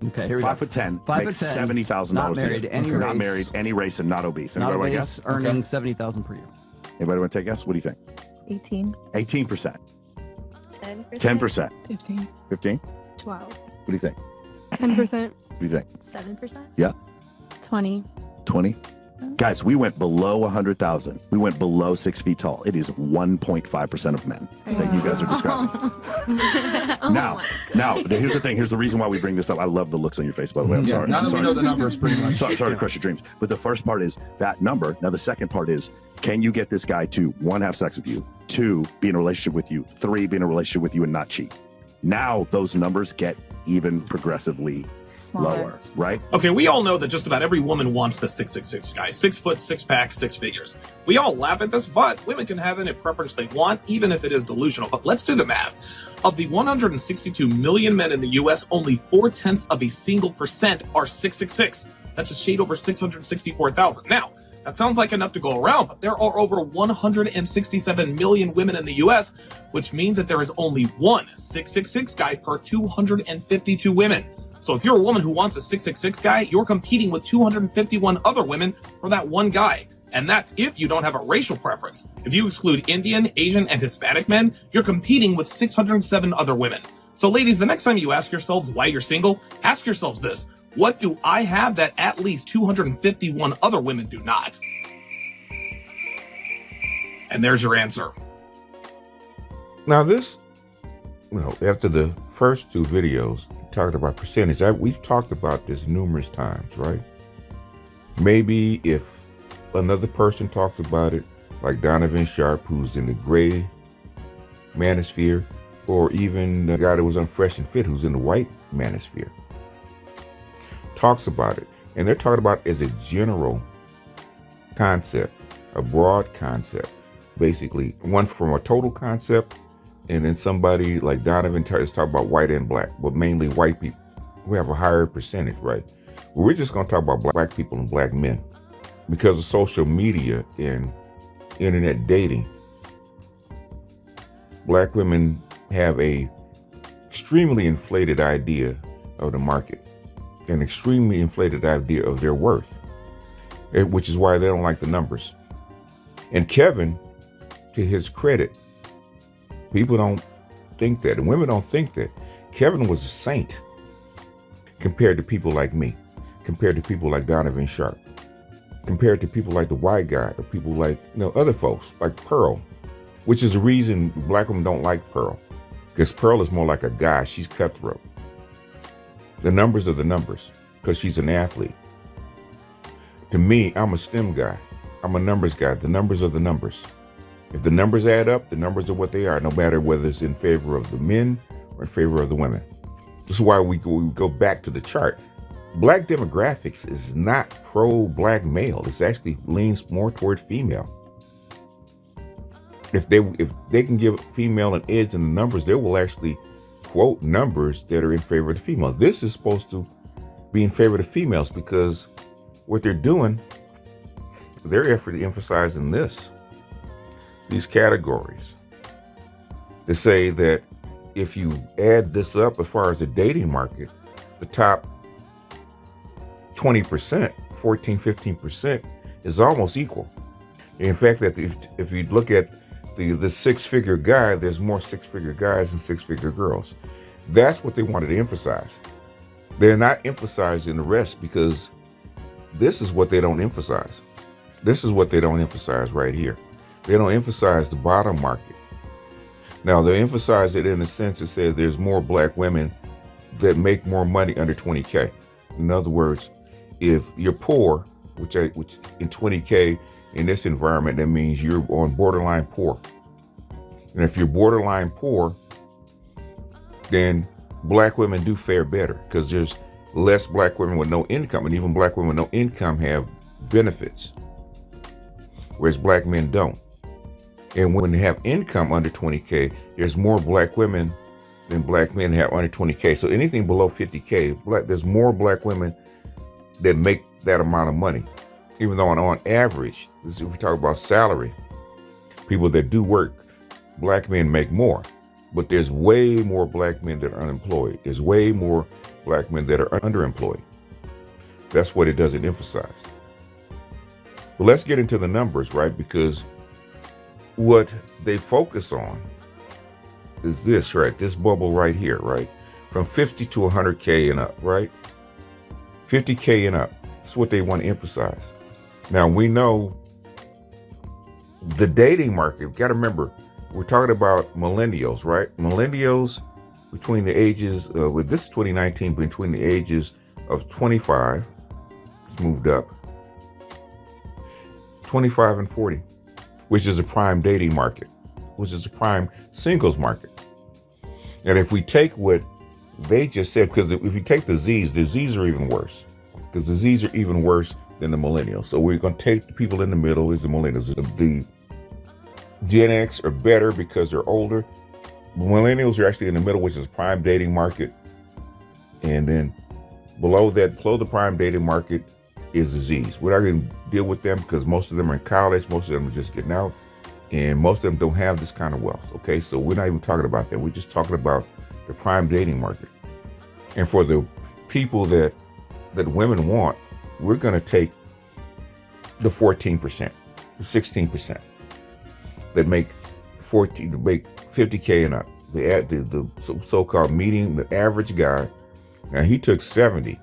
Okay, here we go. 5'10", 5'10", makes $70,000 not married, any race, not married, any race, and not obese. Not Anybody obese, want to guess? earning $70,000 per year. Anybody want to take a guess? What do you think? 18. 18%. 10%. 10%. 15. 15? 12. What do you think? 10%. What do you think? 7%. Yeah. 20. 20? Guys, we went below 100,000. We went below 6 feet tall. It is 1.5% of men that you guys are describing. Now, here's the thing. Here's the reason why we bring this up. I love the looks on your face, by the way. I'm sorry. Now that we know the numbers pretty much. Sorry to crush your dreams. But the first part is that number. Now, the second part is, can you get this guy to, 1, have sex with you, 2, be in a relationship with you, 3, be in a relationship with you and not cheat? Now, those numbers get even progressively lower, right? Okay, we all know that just about every woman wants the 666 guy. 6 foot, 6 pack, 6 figures. We all laugh at this, but women can have any preference they want, even if it is delusional. But let's do the math. Of the 162 million men in the US, only 0.4% are 666. That's a shade over 664,000. Now, that sounds like enough to go around, but there are over 167 million women in the US, which means that there is only one 666 guy per 252 women. So if you're a woman who wants a 666 guy, you're competing with 251 other women for that one guy. And that's if you don't have a racial preference. If you exclude Indian, Asian, and Hispanic men, you're competing with 607 other women. So ladies, the next time you ask yourselves why you're single, ask yourselves this: what do I have that at least 251 other women do not? And there's your answer. Now this, after the first 2 videos, talking about percentage, we've talked about this numerous times, right? Maybe if another person talks about it, like Donovan Sharp, who's in the gray manosphere, or even the guy that was on Fresh and Fit, who's in the white manosphere, talks about it. And they're talking about it as a general concept, a broad concept, basically one from a total concept. And then somebody like Donovan is talking about white and black, but mainly white people who have a higher percentage, right? We're just going to talk about black people and black men because of social media and internet dating. Black women have a extremely inflated idea of the market, an extremely inflated idea of their worth, which is why they don't like the numbers. And Kevin, to his credit, people don't think that, and women don't think that. Kevin was a saint compared to people like me, compared to people like Donovan Sharp, compared to people like the white guy, or people like other folks, like Pearl, which is the reason black women don't like Pearl, because Pearl is more like a guy. She's cutthroat. The numbers are the numbers, because she's an athlete. To me, I'm a STEM guy. I'm a numbers guy. The numbers are the numbers. If the numbers add up, the numbers are what they are, no matter whether it's in favor of the men or in favor of the women. This is why we go back to the chart. Black demographics is not pro-black male. It actually leans more toward female. If they can give female an edge in the numbers, they will actually quote numbers that are in favor of the female. This is supposed to be in favor of the females because what they're doing, they're emphasizing these categories, to say that if you add this up as far as the dating market, the top 20%, 14, 15% is almost equal. In fact, that if you look at the 6-figure guy, there's more 6-figure guys than 6-figure girls. That's what they wanted to emphasize. They're not emphasizing the rest because this is what they don't emphasize. This is what they don't emphasize right here. They don't emphasize the bottom market. Now, they emphasize it in a sense that says there's more black women that make more money under 20K. In other words, if you're poor, which in 20K in this environment, that means you're on borderline poor. And if you're borderline poor, then black women do fare better because there's less black women with no income, and even black women with no income have benefits, whereas black men don't. And when they have income under 20K, there's more black women than black men have under 20K. So anything below 50K, there's more black women that make that amount of money. Even though on average, if we talk about salary, people that do work, black men make more. But there's way more black men that are unemployed. There's way more black men that are underemployed. That's what it doesn't emphasize. But let's get into the numbers, right? Because what they focus on is this, right? This bubble right here, right? From 50 to 100K and up, right? 50K and up. That's what they want to emphasize. Now, we know the dating market, you got to remember, we're talking about millennials, right? Millennials between the ages, with this is 2019, between the ages of 25, it's moved up, 25 and 40, which is a prime dating market, which is a prime singles market. And if we take what they just said, because if you take the Zs are even worse, because the Zs are even worse than the millennials. So we're going to take the people in the middle is the millennials. The Gen X are better because they're older. Millennials are actually in the middle, which is prime dating market. And then below that, below the prime dating market is the Zs. We're not going to deal with them because most of them are in college. Most of them are just getting out. And most of them don't have this kind of wealth. Okay, so we're not even talking about that. We're just talking about the prime dating market. And for the people that women want, we're going to take the 14%, the 16% that make 50K and up. The so-called median, the average guy. Now he took 70,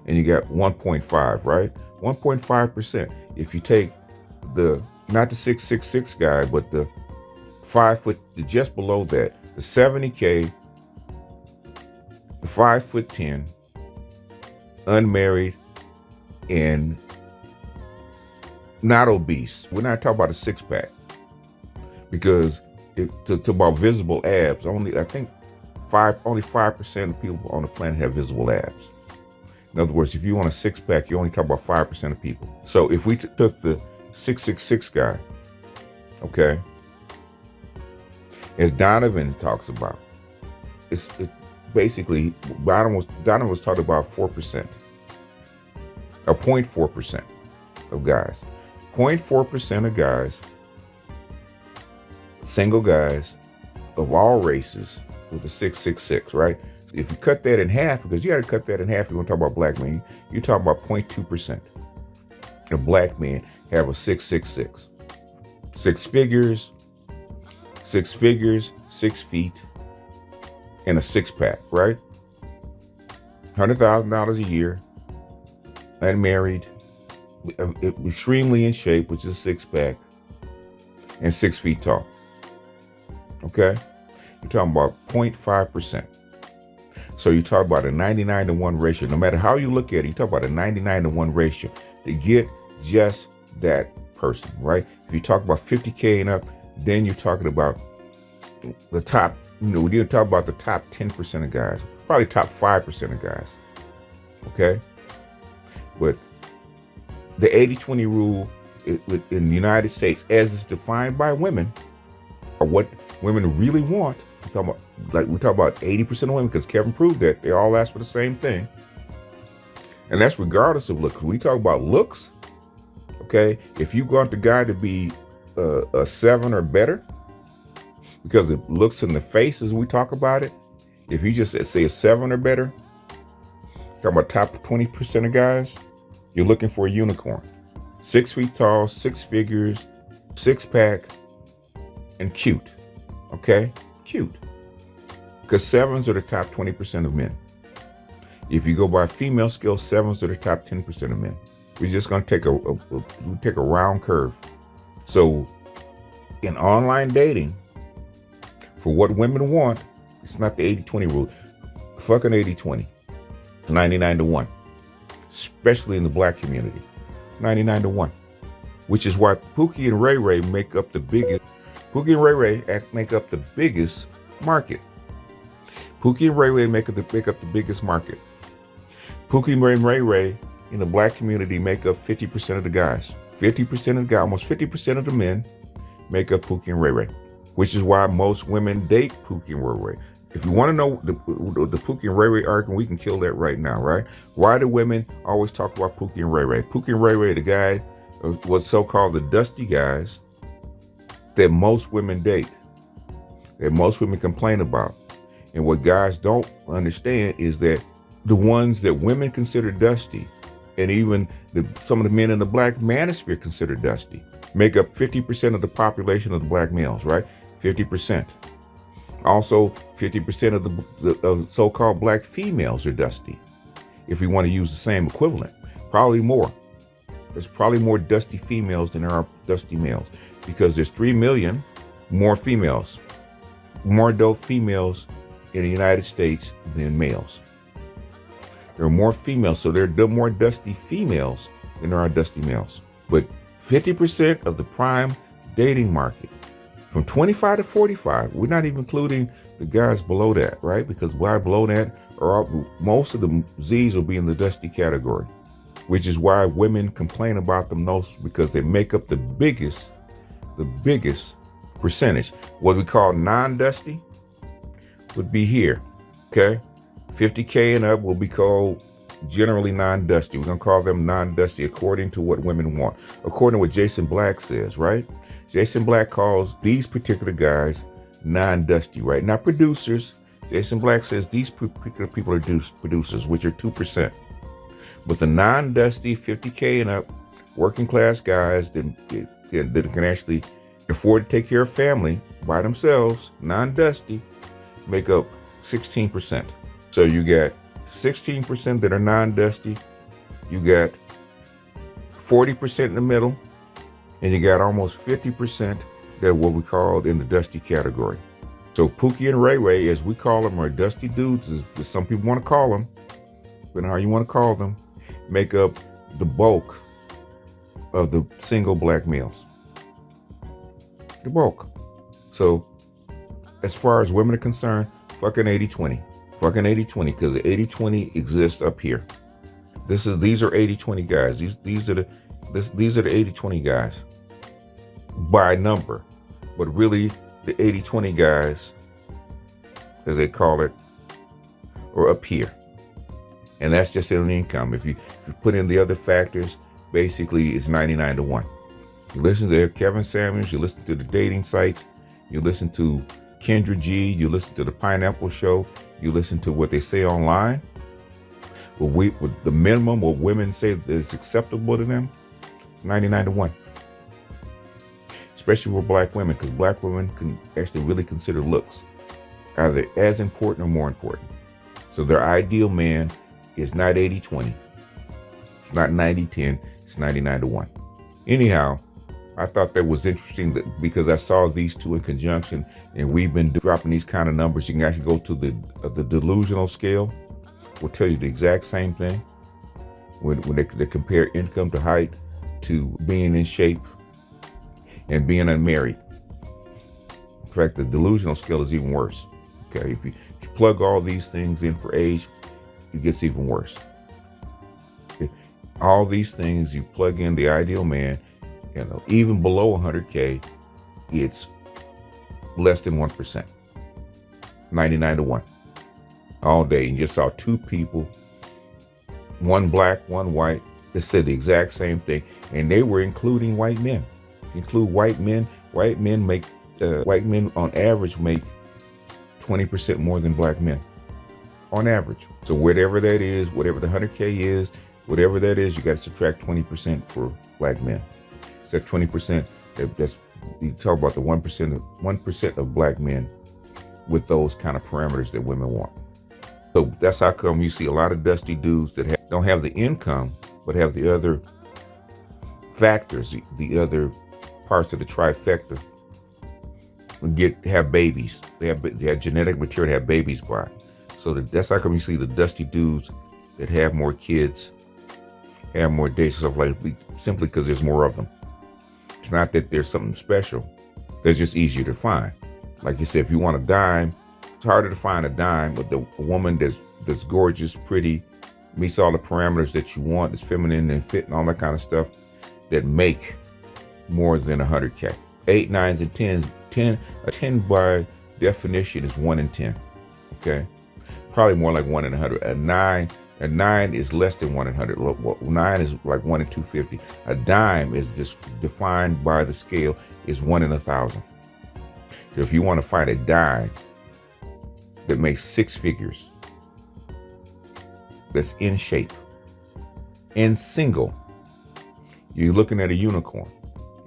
and you got 1.5, right? 1.5%. If you take not the 666 guy, but the 5 foot, just below that, the 70K, the 5'10", unmarried, and not obese. We're not talking about a six-pack, because to about visible abs, only 5% of people on the planet have visible abs. In other words, if you want a six-pack, you only talk about 5% of people. So if we took the 666 guy, okay, as Donovan talks about, it's basically, Donovan was talking about 4%, or 0.4% of guys. 0.4% of guys, single guys of all races with the 666, right? If you cut that in half, because you got to cut that in half if you want to talk about black men, you're talking about 0.2% of black men have a 666. Six figures, 6 feet, and a six-pack, right? $100,000 a year, unmarried, extremely in shape, which is a six-pack, and 6 feet tall. Okay? You're talking about 0.5%. So you talk about a 99-to-1 ratio. No matter how you look at it, you talk about a 99-to-1 ratio to get just that person, right? If you talk about 50K and up, then you're talking about the top, we didn't talk about the top 10% of guys, probably top 5% of guys. Okay? But the 80-20 rule in the United States, as it's defined by women, or what women really want, we talk about 80% of women, because Kevin proved that they all ask for the same thing. And that's regardless of looks. We talk about looks, okay? If you want the guy to be a 7 or better, because it looks in the face as we talk about it, if you just say a 7 or better, talking about top 20% of guys, you're looking for a unicorn. 6 feet tall, 6 figures, six-pack, and cute, okay? Cute. Because 7s are the top 20% of men. If you go by female scale, 7s are the top 10% of men. We're just going to take a round curve. So in online dating, for what women want, it's not the 80-20 rule. Fucking 80-20. 99-to-1. Especially in the black community. 99-to-1. Which is why Pookie and Ray Ray make up the biggest. Pookie and Ray Ray make up the biggest market. Pookie and Ray Ray make up the biggest market. Pookie and Ray Ray in the black community make up 50% of the guys. 50% of the guys, almost 50% of the men make up Pookie and Ray Ray, which is why most women date Pookie and Ray Ray. If you want to know the Pookie and Ray Ray argument, we can kill that right now, right? Why do women always talk about Pookie and Ray Ray? Pookie and Ray Ray, the guy, what's so-called the dusty guys that most women date, that most women complain about. And what guys don't understand is that the ones that women consider dusty, and even some of the men in the black manosphere consider dusty, make up 50% of the population of the black males, right? 50%. Also, 50% of the so-called black females are dusty. If we want to use the same equivalent, probably more. There's probably more dusty females than there are dusty males, because there's 3 million more females, more adult females in the United States than males. There are more females, so there are more dusty females than there are dusty males. But 50% of the prime dating market, from 25 to 45, we're not even including the guys below that, right? Because guys below that most of the Z's will be in the dusty category, which is why women complain about them most, because they make up the biggest percentage. What we call non-dusty would be here, okay? 50K and up will be called generally non-dusty. We're gonna call them non-dusty according to what women want, according to what Jason Black says, right? Jason Black calls these particular guys non-dusty, right? Not producers. Jason Black says these particular people are producers, which are 2%. But the non-dusty 50K and up working class guys that can actually afford to take care of family by themselves, non-dusty, make up 16%. So you got 16% that are non-dusty, you got 40% in the middle, and you got almost 50% that are what we call in the dusty category. So Pookie and Ray Ray, as we call them, or dusty dudes, as some people want to call them, depending on how you want to call them, make up the bulk of the single black males. The bulk. So as far as women are concerned, fucking 80-20. Fucking 80-20, because the 80-20 exists up here. These are 80-20 guys. These are the 80-20 guys by number, but really the 80-20 guys, as they call it, are up here, and that's just in income. If you put in the other factors, basically it's 99-1. You listen to Kevin Samuels, you listen to the dating sites, you listen to Kendra G, you listen to the Pineapple Show, you listen to what they say online. With the minimum what women say is acceptable to them, 99-1. Especially for black women, because black women can actually really consider looks either as important or more important. So their ideal man is not 80-20. It's not 90-10, it's 99-1. Anyhow, I thought that was interesting because I saw these two in conjunction, and we've been dropping these kind of numbers. You can actually go to the delusional scale. Will tell you the exact same thing when they compare income to height to being in shape and being unmarried. In fact, the delusional scale is even worse. Okay, if you plug all these things in for age, it gets even worse. All these things, you plug in the ideal man, even below 100K, it's less than 1%. 99-1. All day. You just saw two people, one black, one white, that said the exact same thing, and they were including white men. If you include white men on average make 20% more than black men on average. So whatever that is, whatever the 100K is, whatever that is, you got to subtract 20% for black men. So 20%, that's, you talk about the 1% of black men with those kind of parameters that women want. So that's how come you see a lot of dusty dudes that don't have the income, but have the other factors, the other parts of the trifecta, have babies. They have genetic material to have babies by. So that's how come you see the dusty dudes that have more kids, have more dates and stuff like that, simply because there's more of them. It's not that there's something special. They're just easier to find. Like you said, if you want a dime, It's harder to find a dime, but a woman that's gorgeous, pretty, meets all the parameters that you want, is feminine and fit and all that kind of stuff, that make more than 100K. 8, 9s, and 10s. A 10 by definition is 1 in 10. Okay, probably more like 1 in 100. A 9 is less than 1 in 100. 9 is like 1 in 250. A dime is just defined by the scale is 1 in 1,000. So if you want to find a dime that makes 6 figures, that's in shape, and single, you're looking at a unicorn,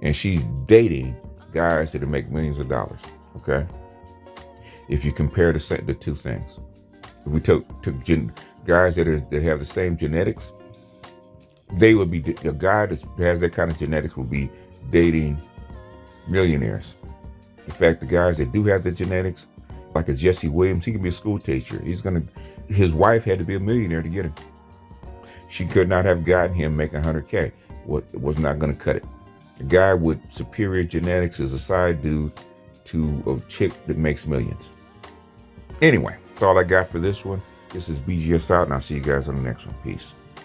and she's dating guys that make millions of dollars. Okay, if you compare the two things, if we took guys that have the same genetics, they would be, the guy that has that kind of genetics will be dating millionaires. In fact, the guys that do have the genetics, like a Jesse Williams, he can be a school teacher. His wife had to be a millionaire to get him. She could not have gotten him making 100K. Was not going to cut it. A guy with superior genetics is a side dude to a chick that makes millions. Anyway, that's all I got for this one. This is BGS out, and I'll see you guys on the next one. Peace.